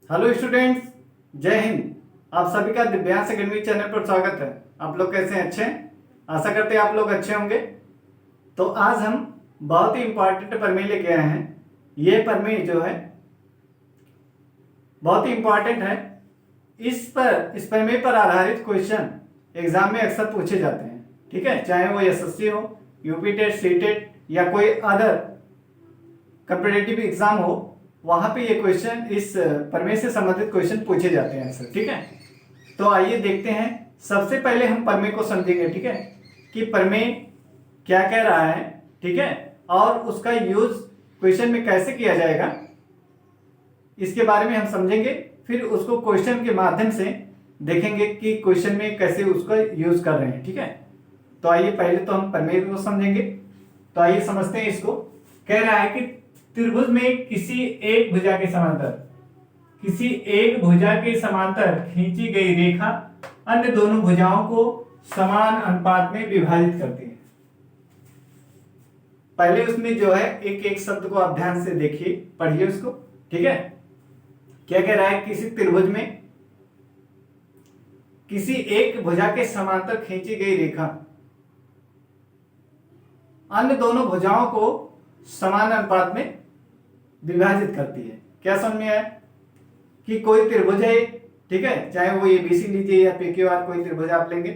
Hello students, जय हिंद। आप सभी का दिव्यांश अकेडमी चैनल पर स्वागत है। आप लोग कैसे हैं? अच्छे हैं? आशा करते हैं आप लोग अच्छे होंगे। तो आज हम बहुत ही इंपॉर्टेंट प्रमेय लेके आए हैं। ये प्रमेय जो है बहुत ही इंपॉर्टेंट है। इस प्रमेय पर आधारित क्वेश्चन एग्जाम में अक्सर पूछे जाते हैं। ठीक है, चाहे वो एसएससी हो, यूपी टेट, सी टेट या कोई अदर कॉम्पिटिटिव एग्जाम हो, वहां पे ये क्वेश्चन, इस प्रमेय से संबंधित क्वेश्चन पूछे जाते हैं अक्सर। ठीक है, तो आइए देखते हैं। सबसे पहले हम प्रमेय को समझेंगे। ठीक है, कि प्रमेय क्या कह रहा है। ठीक है, और उसका यूज क्वेश्चन में कैसे किया जाएगा, इसके बारे में हम समझेंगे। फिर उसको क्वेश्चन के माध्यम से देखेंगे कि क्वेश्चन में कैसे उसका यूज कर रहे हैं। ठीक है, तो आइए पहले तो हम प्रमेय को समझेंगे। तो आइए समझते हैं इसको। कह रहा है कि त्रिभुज में किसी एक भुजा के समांतर खींची गई रेखा अन्य दोनों भुजाओं को समान अनुपात में विभाजित करती है। पहले उसमें जो है एक एक शब्द को आप ध्यान से देखिए, पढ़िए उसको। ठीक है, क्या कह रहा है? किसी त्रिभुज में किसी एक भुजा के समांतर खींची गई रेखा अन्य दोनों भुजाओं को समान अनुपात में विभाजित करती है। क्या समझ में आया? कि कोई त्रिभुज है, ठीक है, चाहे वो एबीसी लीजिए या पीक्यूआर, कोई त्रिभुज आप लेंगे।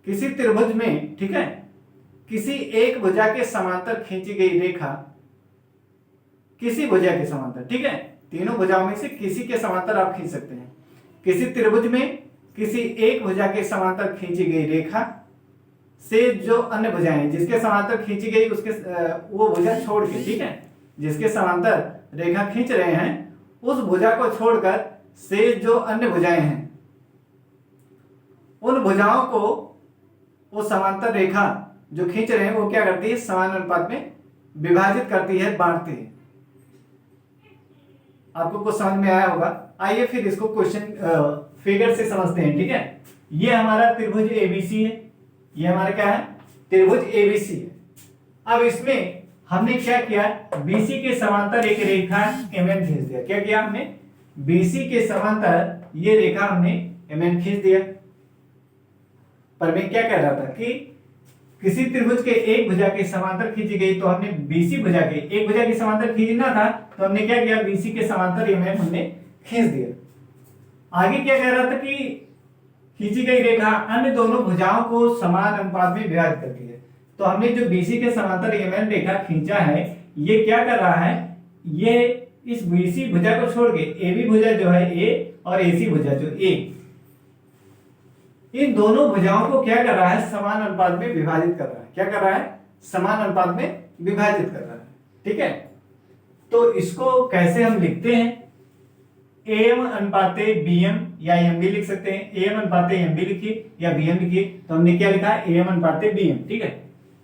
किसी त्रिभुज में, ठीक है, किसी एक भुजा के समांतर खींची गई रेखा किसी भुजा के समांतर, ठीक है, तीनों भुजाओं में से किसी के समांतर आप खींच सकते हैं। किसी त्रिभुज में किसी एक भुजा के समांतर खींची गई रेखा से जो अन्य भुजाएं जिसके समांतर खींची गई उसके वो भुजा छोड़ के, ठीक है, जिसके समांतर रेखा खींच रहे हैं उस भुजा को छोड़कर से जो अन्य भुजाएं हैं उन भुजाओं को वो समांतर रेखा जो खींच रहे हैं वो क्या करती है? समान अनुपात में विभाजित करती है, बांटती है। आपको कुछ समझ में आया होगा। आइए फिर इसको क्वेश्चन फिगर से समझते हैं। ठीक है, ये हमारा त्रिभुज एबीसी है। ये हमारा क्या है? त्रिभुज एबीसी है। अब इसमें हमने क्या किया? बीसी के समांतर एक रेखा एमएन खींच दिया। क्या किया हमने? बीसी के समांतर ये रेखा हमने एमएन खींच दिया। प्रमेय क्या कह रहा था? कि किसी त्रिभुज के एक भुजा के समांतर खींची गई, तो हमने बीसी भुजा के एक भुजा के समांतर खींचना था, तो हमने क्या किया? बीसी के समांतर एमएन हमने खींच दिया। आगे क्या कह रहा था? कि खींची गई रेखा अन्य दोनों भुजाओं को समान अनुपात में विभाजित करती है। तो हमने जो बीसी के समांतर एमएन रेखा खींचा है, ये क्या कर रहा है? ये इस बीसी भुजा को छोड़ के एबी भुजा जो है ए और एसी भुजा जो ए, इन दोनों भुजाओं को क्या कर रहा है? समान अनुपात में विभाजित कर रहा है। क्या कर रहा है? समान अनुपात में विभाजित कर रहा है। ठीक है, तो इसको कैसे हम लिखते हैं? एम अनुपाते बीएम या एम बी लिख सकते हैं। एम अनुपाते एम बी लिखिए या बीएम लिखिए। तो हमने क्या लिखा है? एम अनुपाते बीएम। ठीक है,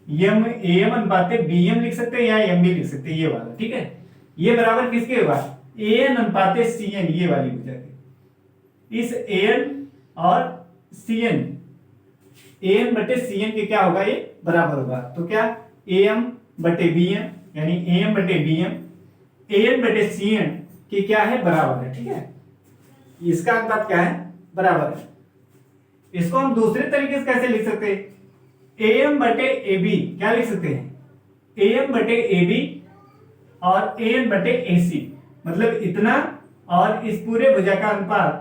एम अनुपाते बीएम लिख सकते हैं या एम बी लिख सकते हैं, ये वाला। ठीक है, ये बराबर किसके होगा? एन अनुपाते सीएन, ये वाली भुजा के। इस एन और सीएन, एन बटे सीएन के क्या होगा? ये बराबर होगा। तो क्या? एम बटे बीएम, यानी एम बटे बीएम एन बटे सीएन कि क्या है? बराबर है। ठीक है, इसका अनुपात क्या है? बराबर है। इसको हम दूसरे तरीके से कैसे लिख सकते हैं? एम बटे ए बी क्या लिख सकते हैं? एम बटे ए बी और एन बटे ए सी, मतलब इतना और इस पूरे भुजा का अनुपात,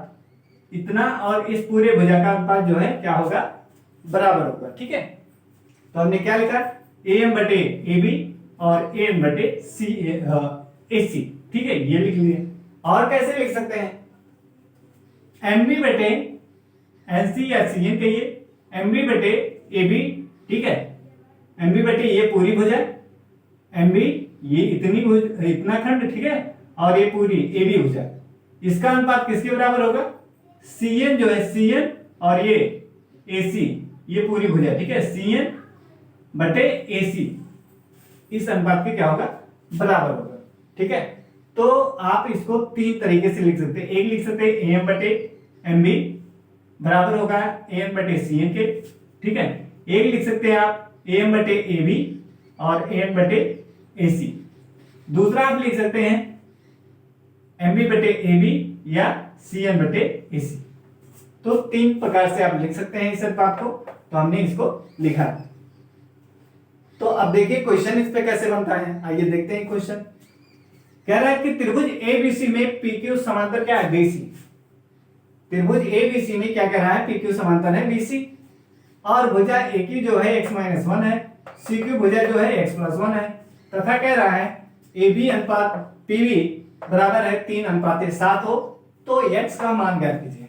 इतना और इस पूरे भुजा का अनुपात जो है क्या होगा? बराबर होगा। ठीक है, तो हमने क्या लिखा? एम बटे ए बी और एन बटे सी ए सी। ठीक है, ये लिख लिए। और कैसे लिख सकते हैं? एम बी बटे एन सी या सी एन कहिए, एम बी बटे ए बी। ठीक है, एम बी बटे ये पूरी भुजा, एम बी ये इतना खंड, ठीक है, और ये पूरी ए बी भुजा, इसका अनुपात किसके बराबर होगा? सी एन जो है, सी एन और ये ए सी, ये पूरी भुजा। ठीक है, सी एन बटे ए सी, इस अनुपात के क्या होगा? बराबर होगा। ठीक है, तो आप इसको तीन तरीके से लिख सकते हैं। एक लिख सकते हैं एम बटे एम बी बराबर होगा एन बटे सी एन के। ठीक है, एक लिख सकते हैं आप एम बटे ए बी और एन बटे ए सी। दूसरा आप लिख सकते हैं एम बी बटे ए बी या सी एन बटे ए सी। तो 3 प्रकार से आप लिख सकते हैं इस अनुपात को, तो हमने इसको लिखा। तो अब देखिए क्वेश्चन इस पे कैसे बनता है, आइए देखते हैं क्वेश्चन। कह रहा है कि त्रिभुज एबीसी में पीक्यू समांतर क्या है, बीसी। त्रिभुज एबीसी में क्या कह रहा है, पीक्यू समांतर है बीसी, और भुजा एक्यू जो है x-1 है, सीक्यू भुजा जो है x+1 है, तथा कह रहा है AB अनुपात PB बराबर है 3:7 हो, तो x का मान ज्ञात कीजिए।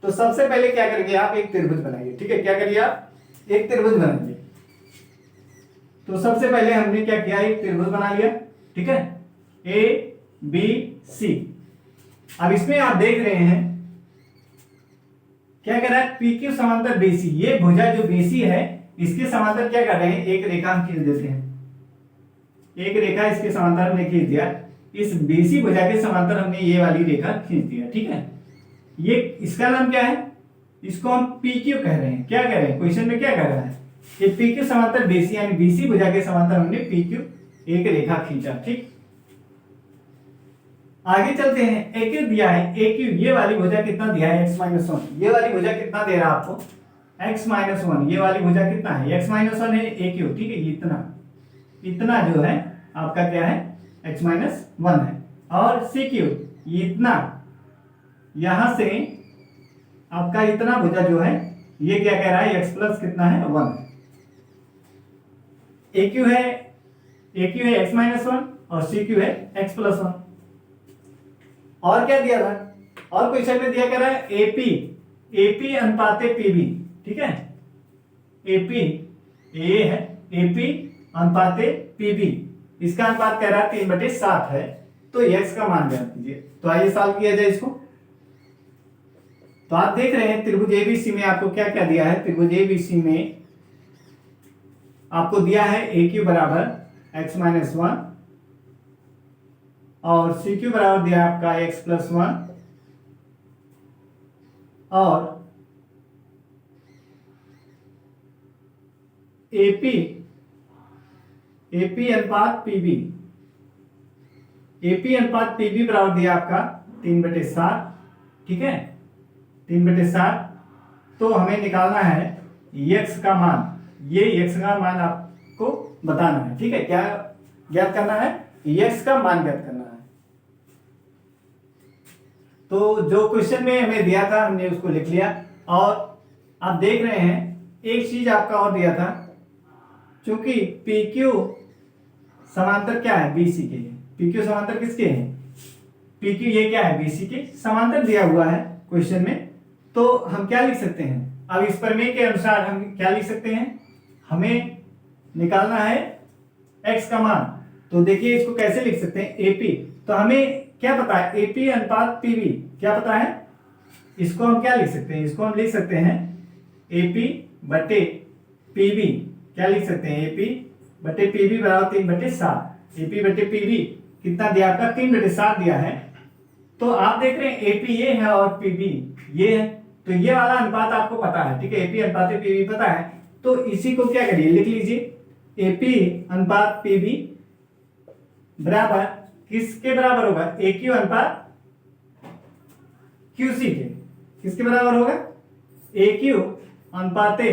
तो सबसे पहले क्या करेंगे आप, एक त्रिभुज बनाइए। ठीक है, क्या करिए आप, एक त्रिभुज बनाइए। तो सबसे पहले हमने क्या किया, एक त्रिभुज बना लिया। ठीक है, ABC। अब इसमें आप देख रहे हैं क्या कर रहा है, PQ समांतर BC। ये भुजा जो BC है इसके समांतर क्या कर रहे हैं, एक रेखा हम खींच देते हैं। एक रेखा इसके समांतर हमने खींच दिया, इस BC भुजा के समांतर हमने ये वाली रेखा खींच दिया। ठीक है, ये इसका नाम क्या है, इसको हम PQ कह रहे हैं। क्या कह रहे हैं, क्वेश्चन में क्या कह रहा है, कि PQ समांतर BC यानी BC भुजा के समांतर हमने PQ एक रेखा खींचा। ठीक, आगे चलते हैं। AQ दिया है, AQ ये वाली भुजा कितना दिया है, x-1। ये वाली भुजा कितना दे रहा है आपको, x-1। ये वाली भुजा कितना है, x-1 है AQ। ठीक है, इतना जो है आपका क्या है, x-1 है। और CQ ये इतना, यहां से आपका इतना भुजा जो है ये क्या कह रहा है, x प्लस कितना है, 1। AQ है x-1 और CQ है x+1। और क्या दिया था, और क्वेश्चन में दिया, कह रहा है AP अनुपाते PB। ठीक है, AP ये है, AP अनुपाते PB, इसका अनुपात कह रहा है 3/7 है, तो x का मान ज्ञात कीजिए। तो आइए सॉल्व किया जाए इसको। तो आप देख रहे हैं त्रिभुज ABC में आपको क्या क्या दिया है, त्रिभुज ABC में आपको दिया है AQ बराबर x-1 और CQ बराबर दिया आपका x+1 और AP अनुपात PB बराबर दिया आपका 3/7। ठीक है, 3/7। तो हमें निकालना है x का मान, ये x का मान आपको बताना है। ठीक है, क्या ज्ञात करना है, x का मान ज्ञात करना है। तो जो क्वेश्चन में हमें दिया था हमने उसको लिख लिया। और आप देख रहे हैं एक चीज आपका और दिया था, चूंकि PQ समांतर क्या है, BC के। PQ समांतर किसके हैं, PQ ये क्या है, BC के समांतर दिया हुआ है क्वेश्चन में। तो हम क्या लिख सकते हैं, अब इस प्रमेय के अनुसार हम क्या लिख सकते हैं, हमें निकालना है x का मान। तो देखिए इसको कैसे लिख सकते हैं, AP। तो हमें क्या पता है, AP अनुपात PB क्या पता है, इसको हम क्या लिख सकते हैं, इसको हम लिख सकते हैं AP बटे PB। क्या लिख सकते हैं, AP बटे PB बराबर 3/7। AP बटे PB कितना दिया आपका, 3/7 दिया है। तो आप देख रहे हैं AP ये है और PB ये है, तो ये वाला अनुपात आपको पता है। ठीक है, AP अनुपात PB पता है, तो इसी को क्या करिए, लिख लीजिए AP अनुपात PB बराबर किसके बराबर होगा, AQ अनुपात QC के। किसके बराबर होगा, AQ अनुपाते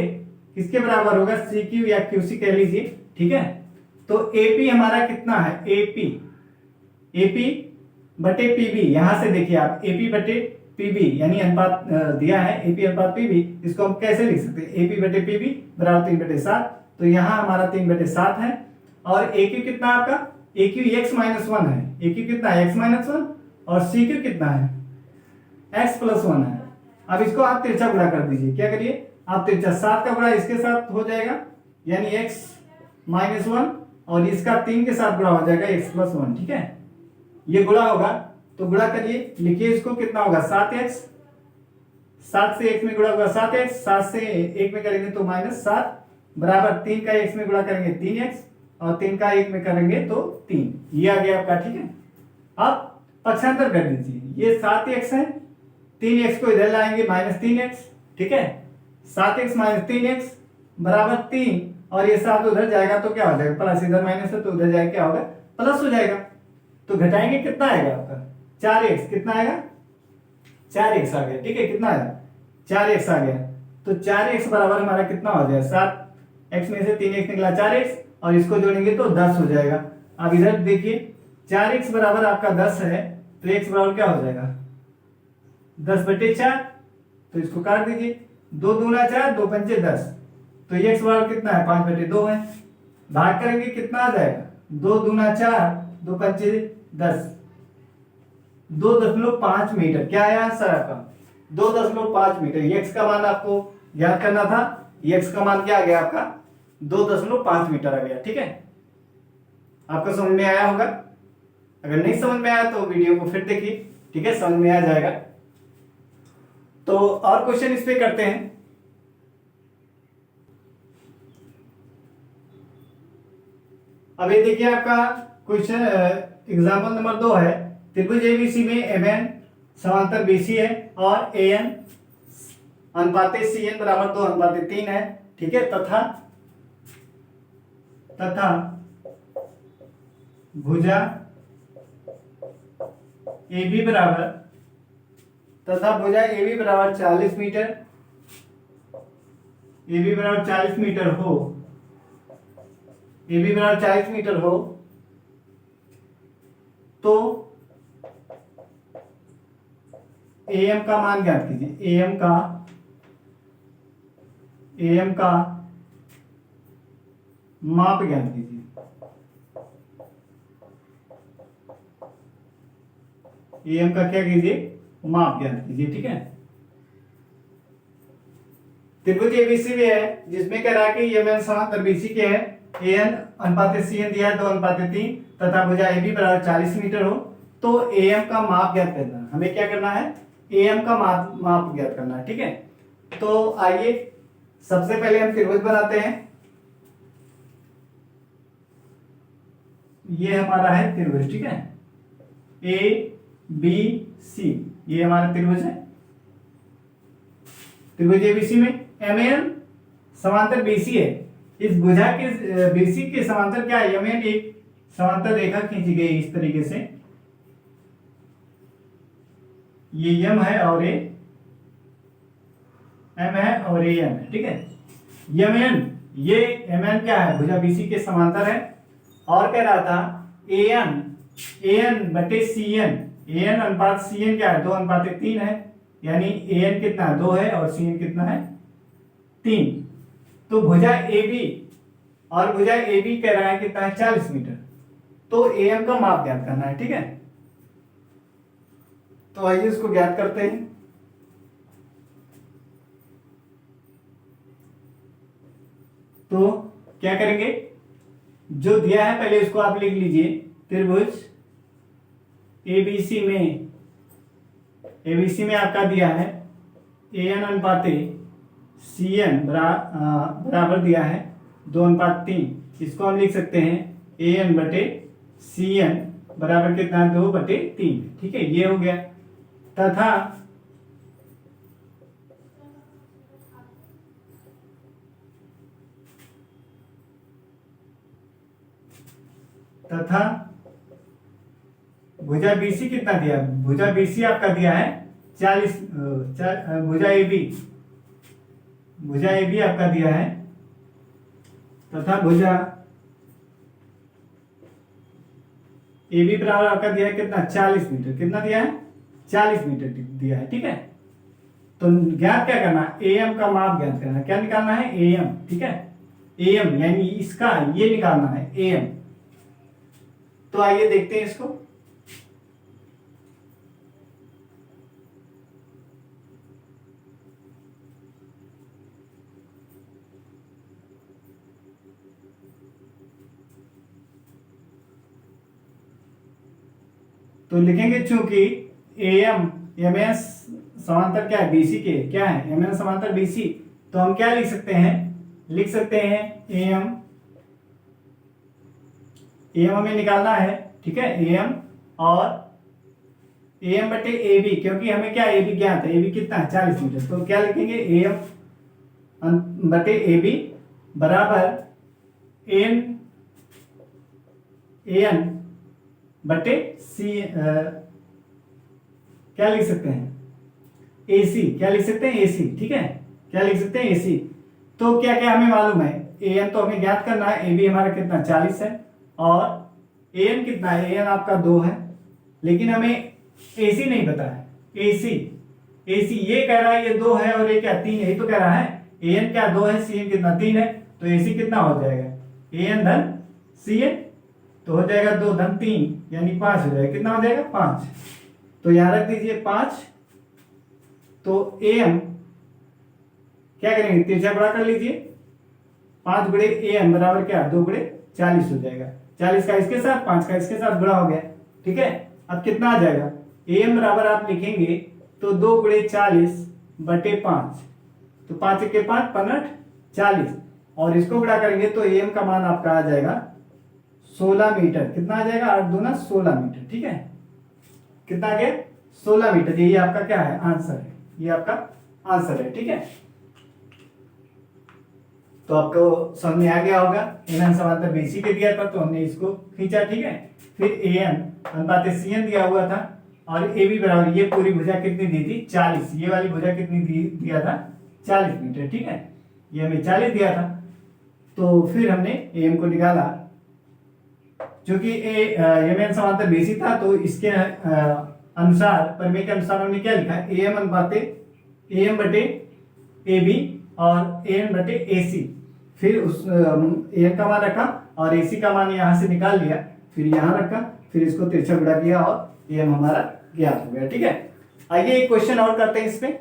किसके बराबर होगा, CQ या QC कह लीजिए। ठीक है, तो AP हमारा कितना है, AP बटे PB। यहां से देखिए आप AP बटे PB यानी अनुपात दिया है AP अनुपात PB, इसको हम कैसे लिख सकते हैं, AP बटे PB बराबर 3/7। तो यहां हमारा 3/7 है। और AQ कितना आपका, AQ x-1 है, AQ कितना है, x-1, और CQ कितना है, x+1 है। अब इसको आप तिरछा गुणा कर दीजिए। क्या करिए आप, तिरछा 7 का गुणा इसके साथ हो जाएगा यानी x-1, और इसका 3 के साथ गुणा हो जाएगा x+1। ठीक है, ये गुणा होगा, तो गुणा करिए, लिखिए इसको कितना होगा, 7x। 7 से x में गुणा होगा 7x, 7 से 1 में करेंगे तो -7 बराबर 3 का x में गुणा करेंगे 3x, और 3 का 1 में करेंगे तो 3। ये आ गया आपका। ठीक है, अब पक्षांतर कर दीजिए, ये 7x है, 3x को इधर लाएंगे -3x। ठीक है, 7x - 3x बराबर 3, और ये 7 उधर जाएगा तो क्या हो जाएगा, प्लस, इधर माइनस है तो उधर जाएगा क्या होगा, प्लस हो जाएगा। तो घटाएंगे कितना आएगा आपका 4x, कितना आएगा 4x आ गया, ठीक है, कितना आया 4x आ गया। तो 4x बराबर हमारा कितना हो जाएगा 7x में से 3x निकला 4x, और इसको जोड़ेंगे तो 10 हो जाएगा। अब इधर देखिए 4x बराबर आपका 10 है, तो x बराबर क्या हो जाएगा 10/4, तो इसको काट दीजिए, 2 दूना 4, 2 पंचे 10, तो x बराबर कितना है 5/2 है। भाग करेंगे कितना आ जाएगा 2 दूना 4, 2 पंचे 10, 2.5 मीटर। क्या है आंसर आपका 2.5 मीटर। x का मान आपको ज्ञात करना था, x का मान क्या आ गया आपका 2.5 मीटर आ गया, ठीक है। आपको समझ में आया होगा, अगर नहीं समझ में आया तो वीडियो को फिर देखिए, ठीक है, समझ में आ जाएगा। तो और क्वेश्चन इस पे करते हैं। अब ये देखिए आपका क्वेश्चन एग्जांपल नंबर 2 है, त्रिभुज एबीसी में एमएन समांतर बीसी है और एएन अनुपाते सीएन बराबर 2:3 है, ठीक है, तथा भुजा AB बराबर 40 मीटर, AB बराबर 40 मीटर हो, AB बराबर 40 मीटर हो, तो AM का मान ज्ञात कीजिए। AM का माप ज्ञात कीजिए। AM का क्या कीजिए माप ज्ञात कीजिए, ठीक है। त्रिभुज एबीसी भी है जिसमें कह रहा है कि एमएन समांतर बीसी के है, एएन अनुपात सीएन दिया है 2:3 तथा भुजा एबी बराबर 40 मीटर हो, तो एएम का माप ज्ञात करना है। हमें क्या करना है एएम का माप ज्ञात करना है, ठीक है। तो आइए सबसे पहले हम त्रिभुज बनाते हैं। ये हमारा है त्रिभुज, ठीक है, ए बी सी, ये हमारा त्रिभुज है। त्रिभुज एबीसी में एमएन समांतर बीसी है, इस भुजा के बीसी के समांतर क्या है एमएन, एक समांतर रेखा खींची गई इस तरीके से, ये एम है और ये एम है और ये एम है, ठीक है। एमएन, ये एमएन क्या है भुजा बीसी के समांतर है, और कह रहा था एएन/सीएन, एएन अनुपात सीएन क्या है 2:3 है, यानी एएन कितना है 2 है और सीएन कितना है 3। तो भुजा AB और भुजा AB कह रहा है कितना है 40 मीटर, तो एएम का माप ज्ञात करना है, ठीक है। तो आइए इसको ज्ञात करते हैं। तो क्या करेंगे, जो दिया है पहले इसको आप लिख लीजिए। त्रिभुज एबीसी में आपका दिया है एएन अनुपाते सीएन बराबर दिया है 2:3, इसको हम लिख सकते हैं AN/CN बराबर कितना है 2/3, ठीक है, ये हो गया। तथा भुजा बीसी कितना दिया, भुजा बीसी आपका दिया है 40, भुजा एबी आपका दिया है, तथा भुजा एबी बराबर आपका दिया है कितना 40 मीटर, कितना दिया है 40 मीटर दिया है, ठीक है। तो ज्ञात क्या करना है एएम का माप ज्ञात करना है, क्या निकालना है एएम, ठीक है, एएम यानी इसका ये निकालना है एएम। तो आइए देखते हैं इसको। तो लिखेंगे चूंकि एमएन समांतर क्या है बीसी के, क्या है एमएन समांतर बीसी, तो हम क्या लिख सकते हैं एएम हमें निकालना है, ठीक है, एएम और AM/AB, क्योंकि हमें क्या AB ज्ञात है, AB कितना है 40 मीटर, तो क्या लिखेंगे AM/AB बराबर एन बटे सी क्या लिख सकते हैं, AC, क्या लिख सकते हैं, AC, ठीक है, क्या लिख सकते हैं, AC। तो क्या क्या हमें मालूम है, AN तो हमें ज्ञात करना है, AB हमारा कितना 40 है, और AN कितना है, AN आपका 2 है, लेकिन हमें AC नहीं पता है, AC ये कह रहा है ये 2 है और ये क्या 3, यही तो कह रहा है, AN क्या 2 है, CN कितना 3 है, तो AC कितना हो जाएगा, AN धन CN, तो हो जाएगा 2 धन 3 यानी 5 हो जाएगा, कितना हो जाएगा 5, तो यहां रख दीजिए 5। तो AM क्या करेंगे, तिरछा गुणा कर लीजिए, 5 गुणे AM बराबर क्या 2 गुणे 40 हो जाएगा, 40 का इसके साथ 5 का इसके साथ गुणा हो गया, ठीक है। अब कितना आ जाएगा, AM बराबर आप लिखेंगे तो 2 गुणे 40 बटे 5, तो 5 के 5 15 40, और इसको गुणा करेंगे तो AM का मान आपका आ जाएगा 16 मीटर, कितना आ जाएगा 8 दूना 16 मीटर, ठीक है, कितना आ गया 16 मीटर, ये आपका क्या है आंसर है, ये आपका आंसर है, ठीक है। तो आपको समझ में आ गया होगा, एन समांतर BC के दिया था तो हमने इसको खींचा, ठीक है। फिर AN अनुपात CN दिया हुआ था, और AB बराबर ये पूरी भुजा कितनी दी थी 40, ये वाली भुजा कितनी दिया था 40 मीटर, ठीक है, ये हमें 40 दिया था। तो फिर हमने AM को निकाला, क्योंकि एन समांतर BC था तो इसके अनुसार परिमेय के अनुसार हमने क्या लिखा है, AM अनुपात AM बटे AB और AN बटे AC, फिर उस AM का मान रखा और AC का मान यहां से निकाल लिया, फिर यहां रखा, फिर इसको तिरछा गुणा किया और AM हमारा ज्ञात हो गया, ठीक है। आइए एक क्वेश्चन और करते हैं, इसमें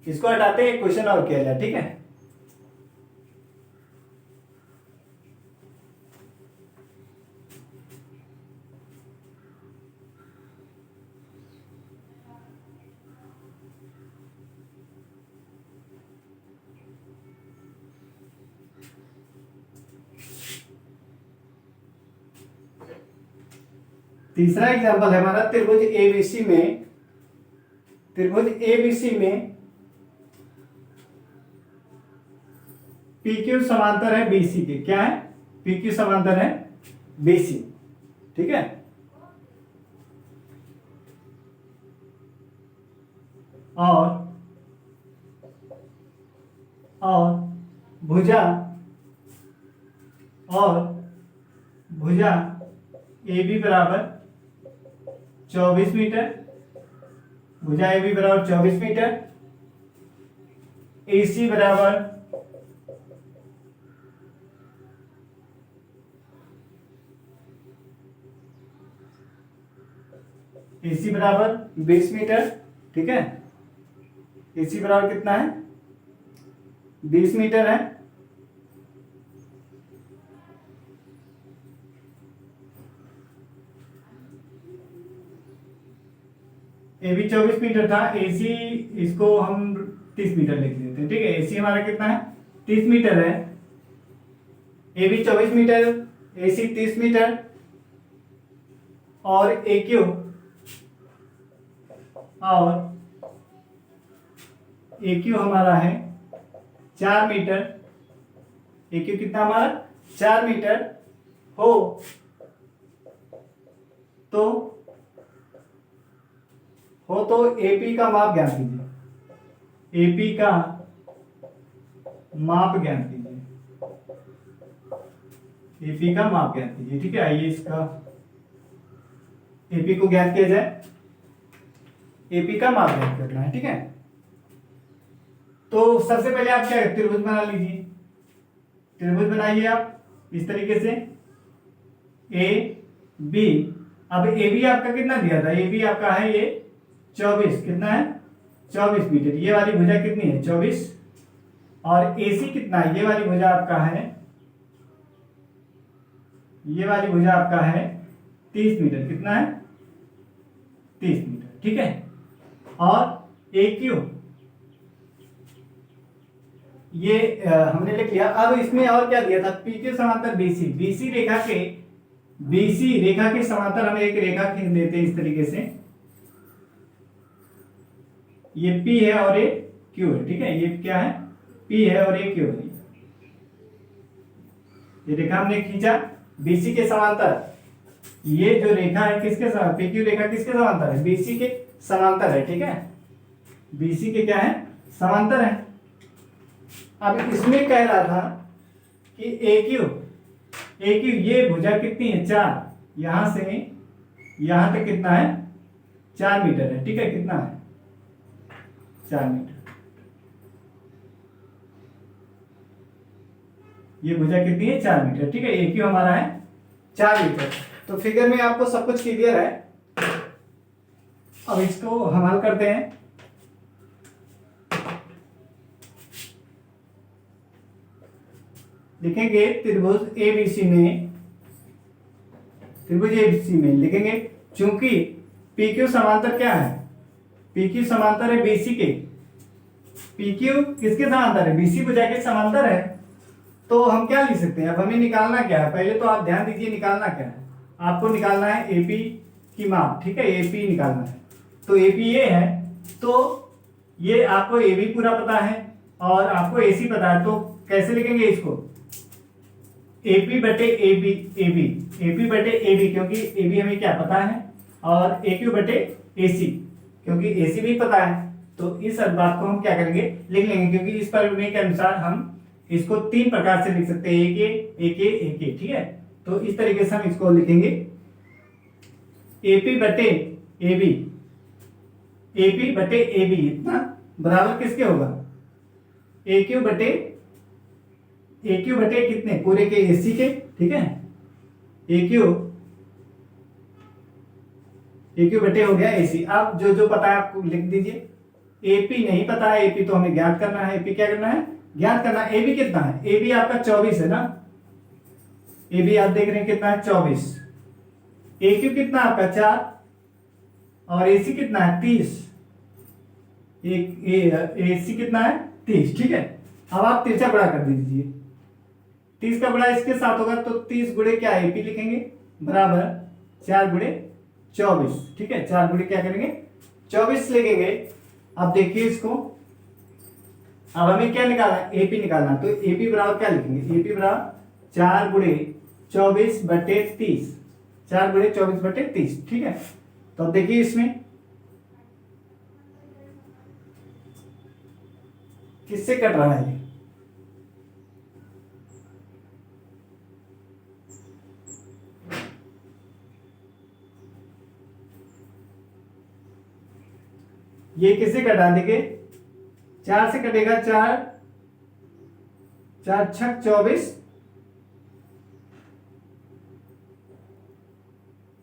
इसको हटाते हैं, एक क्वेश्चन और किया जाए, ठीक है। तीसरा एग्जांपल है हमारा, त्रिभुज ABC में PQ समांतर है BC के, क्या है PQ समांतर है BC, ठीक है। और भुजा AB बराबर 24 मीटर, भुजा AB बराबर 24 मीटर, AC बराबर 20 मीटर, ठीक है, AC बराबर कितना है 20 मीटर है। AB 24 मीटर था, AC इसको हम 30 मीटर लिख देते हैं, ठीक है, AC हमारा कितना है 30 मीटर है, AB 24 मीटर, AC 30 मीटर, और AQ हमारा है 4 मीटर, AQ कितना हमारा 4 मीटर हो, तो AP का माप ज्ञात कीजिए, AP का माप ज्ञात कीजिए, AP का माप ज्ञात कीजिए, ठीक है। आइए इसका AP को ज्ञात किया जाए, AP का माप ज्ञात करना है, ठीक है। तो सबसे पहले आप क्या त्रिभुज बना लीजिए, त्रिभुज बनाइए आप इस तरीके से AB। अब AB आपका कितना दिया था, AB आपका है ये 24, कितना है 24 मीटर, ये वाली भुजा कितनी है 24, और AC कितना है, ये वाली भुजा आपका है, ये वाली भुजा आपका है 30 मीटर, कितना है 30 मीटर, ठीक है। और AQ ये हमने लिख लिया। अब इसमें और क्या दिया था, PQ समांतर BC रेखा के समांतर हम एक रेखा खींच देते हैं इस तरीके से, ये P है और ये Q है, ठीक है, ये क्या है P है और ये Q है, ये रेखा हमने खींचा BC के समांतर, ये जो रेखा है किसके समांतर, PQ रेखा किसके समांतर है, BC के समांतर है। ठीक है, BC के क्या है, समांतर है। अब इसमें कह रहा था कि AQ ये भुजा कितनी है, 4, यहां से यहां तक कितना है, 4 मीटर है। ठीक है, कितना है, 4 मीटर। ये भुजा कितनी है, 4 मीटर। ठीक है, AQ हमारा है 4 मीटर। तो फिगर में आपको सब कुछ क्लियर है। अब इसको हम हल करते हैं। लिखेंगे त्रिभुज ABC में लिखेंगे, चूंकि PQ समांतर क्या है, PQ समांतर है BC के। PQ किसके समांतर है, BC भुजा के समांतर है। तो हम क्या लिख सकते हैं, अब हमें निकालना क्या है, पहले तो आप ध्यान दीजिए निकालना क्या है, आपको निकालना है AP की माप। ठीक है, AP निकालना है। तो AP ये है, तो ये आपको AB पूरा पता है और आपको AC पता है, तो कैसे लिखेंगे इसको, AP बटे AB बटे AB, क्योंकि AB हमें क्या पता है, और AQ बटे AC, क्योंकि AC भी पता है। तो इस बात को हम क्या करेंगे, लिख लेंगे, क्योंकि इस प्रमेय के अनुसार हम इसको 3 प्रकार से लिख सकते हैं, AK। ठीक है, तो इस तरीके से हम इसको लिखेंगे, AP बटे AB इतना बराबर किसके होगा, AQ बटे कितने, पूरे के AC के। ठीक है, AQ बटे हो गया AC। अब जो पता है आपको लिख दीजिए। AP नहीं पता है, AP तो हमें ज्ञात करना है। AP क्या करना है, ज्ञात करना है। AB कितना है, AB आपका 24 है ना, AB आप देख रहे हैं कितना है, 24। AQ कितना आपका 4, और AC कितना है 30। AC कितना है 30। ठीक है, अब आप तिरछा गुणा कर दीजिए, 30 का गुणा इसके साथ होगा, तो 30 गुणे क्या AP लिखेंगे, बराबर 4 गुणे 24। ठीक है, 4 गुणे क्या करेंगे, 24 लिखेंगे। अब देखिए इसको, अब हमें क्या निकालना है, AP निकालना। तो AP बराबर क्या लिखेंगे, AP बराबर 4 गुणे 24 बटे 30, 4 गुणे 24 बटे 30। ठीक है, तो अब देखिए इसमें किससे कट रहा है, ये किससे कटा, देखिए 4 से कटेगा, 4 छक 24,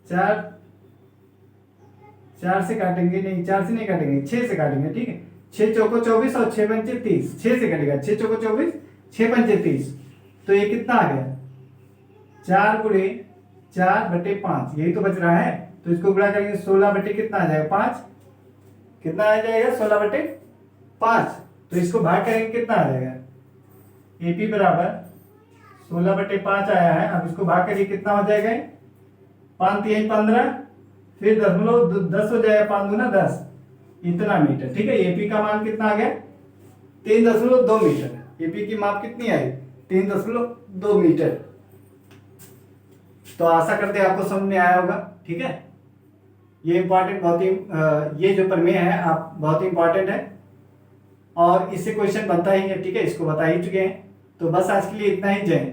4 से काटेंगे नहीं, 4 से नहीं काटेंगे, 6 से काटेंगे। ठीक है, 6 चौको 24 और 6 पंचे 30, 6 से कटेगा, 6 चौको 24, 6 पंचे 30। तो ये कितना आ गया, 4 गुणे 4 बटे 5, यही तो बच रहा है। तो इसको गुणा करेंगे, 16 बटे कितना आ जाएगा 5, कितना आ जाएगा 16 बटे 5। तो इसको भाग करेंगे, कितना आ जाएगा, AP बराबर 16 बटे 5 आया है। अब इसको भाग करिए, कितना हो जाएगा, 5 3 15, फिर 10 हो जाएगा, 5 दूना 10, इतना मीटर। ठीक है, AP का मान कितना आ गया, 3.2 मीटर। AP की माप कितनी आई, 3.2 मीटर। तो आशा करते हैं आपको समझ में आया होगा। ठीक है, ये इंपॉर्टेंट बहुत ही ये जो प्रमेय है आप बहुत ही इंपॉर्टेंट है, और इससे क्वेश्चन बनता ही है। ठीक है, इसको बता ही चुके हैं। तो बस आज के लिए इतना ही, जय हिंद।